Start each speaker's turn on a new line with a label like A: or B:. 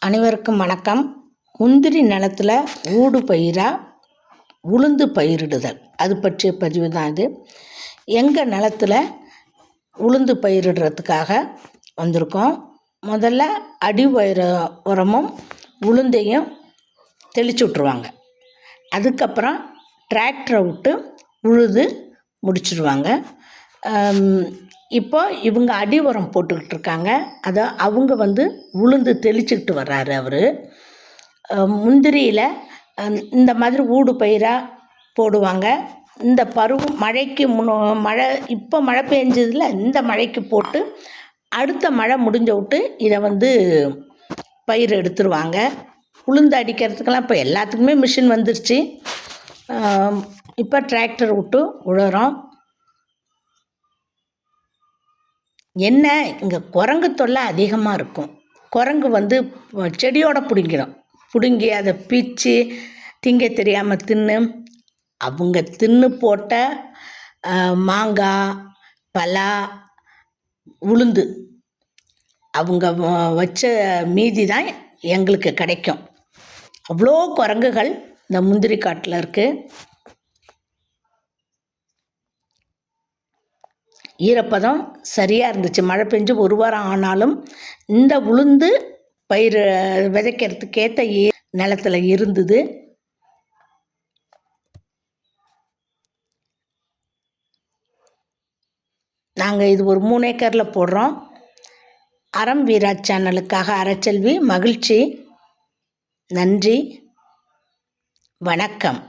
A: அனைவருக்கும் வணக்கம். முந்திரி நிலத்தில் ஊடு பயிராக உளுந்து பயிரிடுதல் அது பற்றிய பதிவு தான் இது. எங்கள் நிலத்தில் உளுந்து பயிரிடுறதுக்காக வந்திருக்கோம். முதல்ல அடி உரமும் உளுந்தையும் தெளிச்சு விட்ருவாங்க. அதுக்கப்புறம் டிராக்டரை விட்டு உழுது முடிச்சிடுவாங்க. இப்போ இவங்க அடி உரம் போட்டுக்கிட்டு இருக்காங்க. அதை அவங்க உளுந்து தெளிச்சுக்கிட்டு வர்றாரு அவர். முந்திரியில் இந்த மாதிரி ஊடு பயிராக போடுவாங்க. இந்த பருவம் மழைக்கு இப்போ மழை பெஞ்சதில் இந்த மழைக்கு போட்டு அடுத்த மழை முடிஞ்ச விட்டு இதை பயிர் எடுத்துருவாங்க. உளுந்து அடிக்கிறதுக்கெல்லாம் இப்போ எல்லாத்துக்குமே மிஷின் வந்துருச்சு. இப்போ டிராக்டர் விட்டு உழுறோம். என்ன இங்கே குரங்கு தொல்லை அதிகமாக இருக்கும். குரங்கு செடியோடு பிடுங்கி அதை பிச்சு திங்க தெரியாமல் தின்னு அவங்க தின்னு போட்ட மாங்காய் பலா உளுந்து அவங்க வச்ச மீதி தான் எங்களுக்கு கிடைக்கும். அவ்வளோ குரங்குகள் இந்த முந்திரி காட்டில் இருக்குது. ஈரப்பதம் சரியாக இருந்துச்சு. மழை பெஞ்சு ஒரு வாரம் ஆனாலும் இந்த உளுந்து பயிர் விதைக்கிறதுக்கேற்ற நிலத்தில் இருந்தது. நாங்கள் இது ஒரு 3 ஏக்கரில் போடுறோம். அறம் வீரா சேனலுக்காக அறச்செல்வி மகிழ்ச்சி. நன்றி, வணக்கம்.